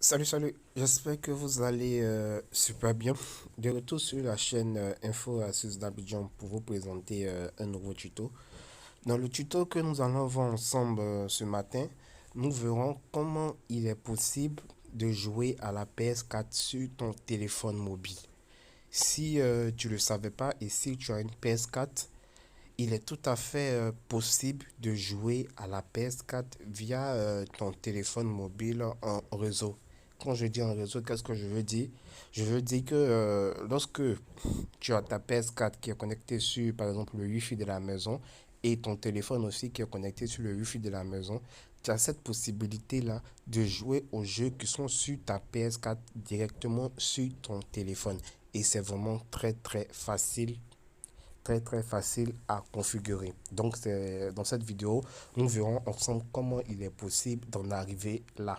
Salut, j'espère que vous allez super bien. De retour sur la chaîne Info Asus d'Abidjan pour vous présenter un nouveau tuto. Dans le tuto que nous allons voir ensemble ce matin, nous verrons comment il est possible de jouer à la PS4 sur ton téléphone mobile. Si tu ne le savais pas et si tu as une PS4, il est tout à fait possible de jouer à la PS4 via ton téléphone mobile en réseau. Quand je dis en réseau, qu'est-ce que je veux dire? Je veux dire que lorsque tu as ta PS4 qui est connectée sur, par exemple, le Wi-Fi de la maison et ton téléphone aussi qui est connecté sur le Wi-Fi de la maison, tu as cette possibilité-là de jouer aux jeux qui sont sur ta PS4 directement sur ton téléphone. Et c'est vraiment très très facile à configurer. Donc dans cette vidéo, nous verrons ensemble comment il est possible d'en arriver là.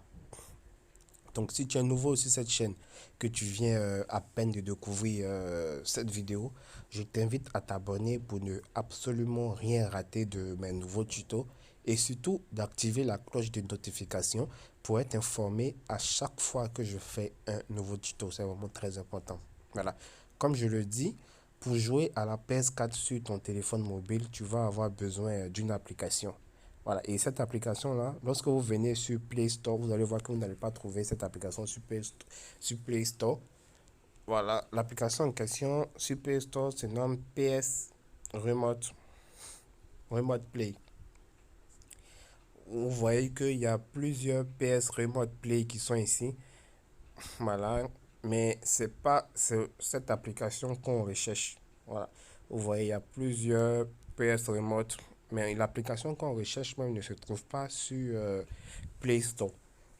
Donc si tu es nouveau sur cette chaîne, que tu viens à peine de découvrir cette vidéo, je t'invite à t'abonner pour ne absolument rien rater de mes nouveaux tutos et surtout d'activer la cloche de notification pour être informé à chaque fois que je fais un nouveau tuto. C'est vraiment très important. Voilà. Comme je le dis, pour jouer à la PS4 sur ton téléphone mobile, tu vas avoir besoin d'une application. Voilà, et cette application-là, lorsque vous venez sur Play Store, vous allez voir que vous n'allez pas trouver cette application sur Play Store. Voilà, l'application en question sur Play Store se nomme PS Remote, Remote Play. Vous voyez qu'il y a plusieurs PS Remote Play qui sont ici. Voilà, mais c'est pas cette application qu'on recherche. Voilà, vous voyez, il y a plusieurs PS Remote, mais l'application qu'on recherche même ne se trouve pas sur Play Store.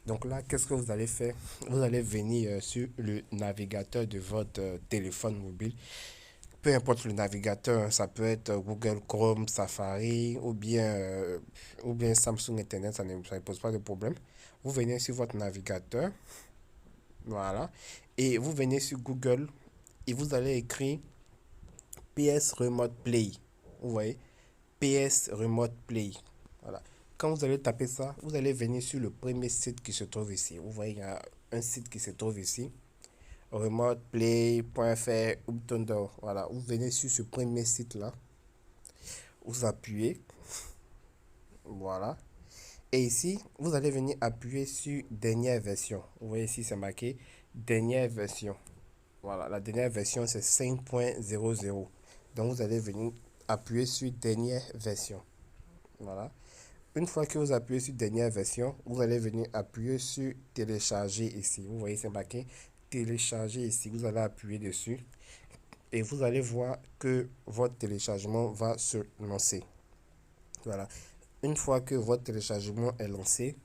Donc là, qu'est-ce que vous allez faire? Vous allez venir sur le navigateur de votre téléphone mobile. Peu importe le navigateur, hein, ça peut être Google Chrome, Safari ou bien Samsung Internet, ça ne pose pas de problème. Vous venez sur votre navigateur, voilà, et vous venez sur Google et vous allez écrire PS Remote Play. Vous voyez? PS Remote Play. Voilà. Quand vous allez taper ça, vous allez venir sur le premier site qui se trouve ici. Vous voyez, il y a un site qui se trouve ici. Remoteplay.fr ou Thunder. Voilà. Vous venez sur ce premier site-là. Vous appuyez. Voilà. Et ici, vous allez venir appuyer sur dernière version. Vous voyez ici, c'est marqué dernière version. Voilà. La dernière version, c'est 5.00. Donc, vous allez venir appuyer sur dernière version. Voilà. Une fois que vous appuyez sur dernière version, vous allez venir appuyer sur télécharger ici. Vous voyez, c'est marqué télécharger ici. Vous allez appuyer dessus et vous allez voir que votre téléchargement va se lancer. Voilà. Une fois que votre téléchargement est lancé,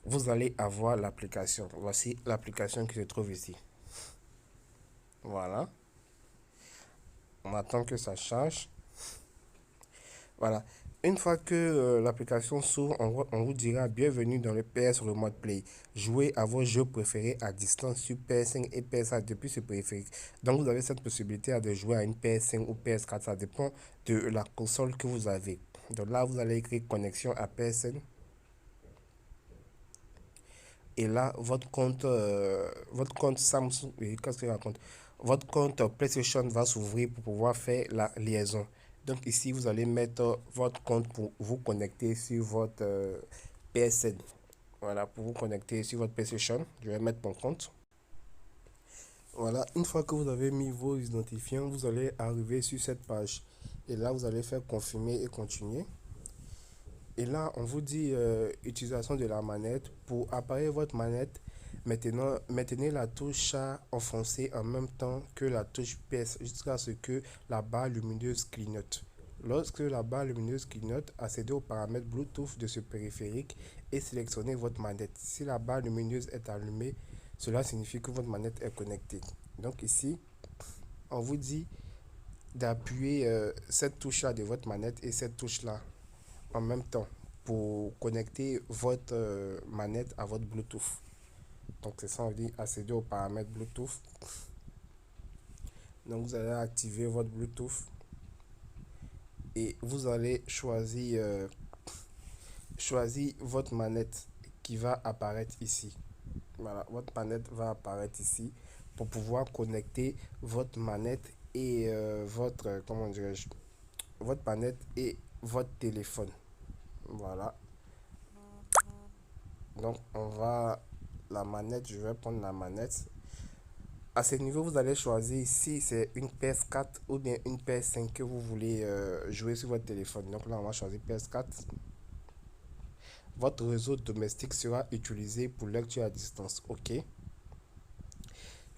vous allez avoir l'application. Voici l'application qui se trouve ici. Voilà. On attend que ça charge. Voilà. Une fois que l'application s'ouvre, on vous dira bienvenue dans le PS Remote Play. Jouez à vos jeux préférés à distance sur PS5 et PS4 depuis ce périphérique. Donc vous avez cette possibilité de jouer à une PS5 ou PS4, ça dépend de la console que vous avez. Donc là, vous allez écrire connexion à PS5. Et là, votre compte Samsung, qu'est-ce que je raconte? Votre compte PlayStation va s'ouvrir pour pouvoir faire la liaison. Donc ici, vous allez mettre votre compte pour vous connecter sur votre PSN. Voilà, pour vous connecter sur votre PlayStation. Je vais mettre mon compte. Voilà, une fois que vous avez mis vos identifiants, vous allez arriver sur cette page. Et là, vous allez faire confirmer et continuer. Et là, on vous dit utilisation de la manette. Pour appareiller votre manette, maintenant, maintenez la touche A enfoncée en même temps que la touche PS jusqu'à ce que la barre lumineuse clignote. Lorsque la barre lumineuse clignote, accédez aux paramètres Bluetooth de ce périphérique et sélectionnez votre manette. Si la barre lumineuse est allumée, cela signifie que votre manette est connectée. Donc ici, on vous dit d'appuyer cette touche-là de votre manette et cette touche-là en même temps pour connecter votre manette à votre Bluetooth. Donc c'est ça, on dit accéder aux paramètres Bluetooth. Donc vous allez activer votre Bluetooth et vous allez choisir votre manette qui va apparaître ici. Voilà, votre manette va apparaître ici pour pouvoir connecter votre manette et votre, comment dirais-je, votre manette et votre téléphone. Voilà. Donc, la manette, je vais prendre la manette. À ce niveau, vous allez choisir ici, c'est une PS4 ou bien une PS5 que vous voulez jouer sur votre téléphone. Donc là, on va choisir PS4. Votre réseau domestique sera utilisé pour lecture à distance. OK.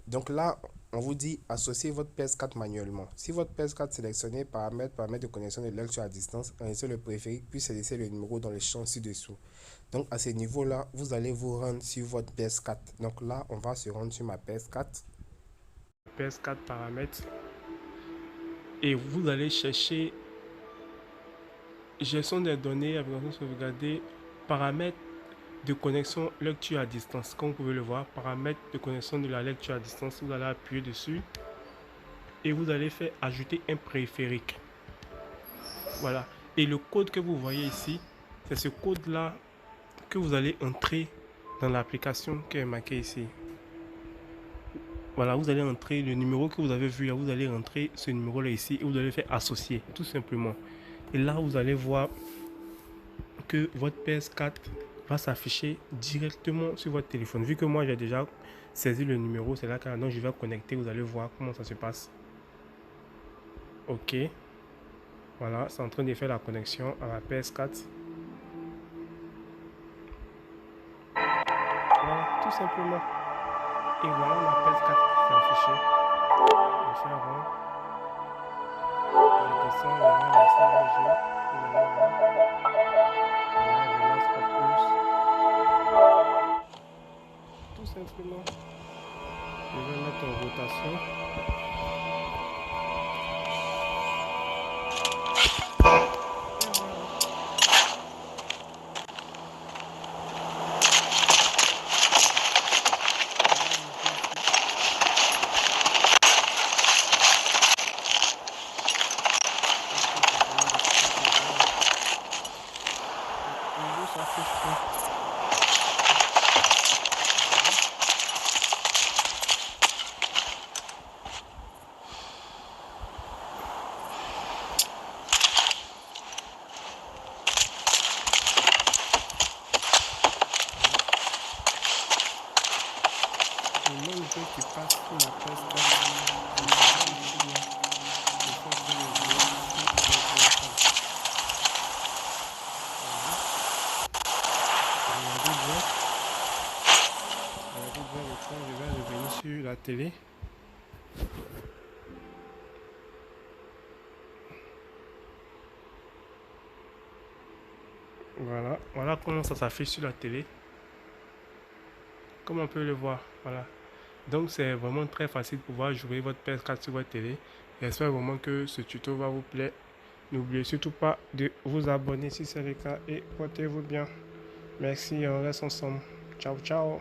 Donc là, on vous dit associer votre PS4 manuellement. Si votre PS4 sélectionné paramètres de connexion de lecture à distance, enregistrez le périphérique, puis laisser le numéro dans le champ ci-dessous. Donc à ce niveau-là, vous allez vous rendre sur votre PS4. Donc là, on va se rendre sur ma PS4. PS4 paramètres. Et vous allez chercher gestion des données, application sauvegardée, paramètres de connexion lecture à distance. Comme vous pouvez le voir, paramètres de connexion de la lecture à distance. Vous allez appuyer dessus et vous allez faire ajouter un périphérique. Voilà. Et le code que vous voyez ici, c'est ce code-là que vous allez entrer dans l'application qui est marquée ici. Voilà, vous allez entrer le numéro que vous avez vu là, vous allez rentrer ce numéro là ici et vous allez faire associer, tout simplement. Et là, vous allez voir que votre PS4 va s'afficher directement sur votre téléphone. Vu que moi, j'ai déjà saisi le numéro, c'est là que donc je vais connecter, vous allez voir comment ça se passe. OK. Voilà, c'est en train de faire la connexion à la PS4. Voilà, tout simplement. Et voilà ma PS4 qui s'est affichée. Je fais rond. Je descends, je vais lancer un jeu. Vous allez voir. Voilà, je lance pas plus. Tout simplement. Je vais mettre en rotation. Le même jeu qui passe sur la PS4. Je vais revenir sur la télé. Voilà, voilà comment ça s'affiche sur la télé. Comme on peut le voir, voilà. Donc c'est vraiment très facile de pouvoir jouer votre PS4 sur votre télé. J'espère vraiment que ce tuto va vous plaire. N'oubliez surtout pas de vous abonner si c'est le cas et portez-vous bien. Merci, on reste ensemble. Ciao, ciao.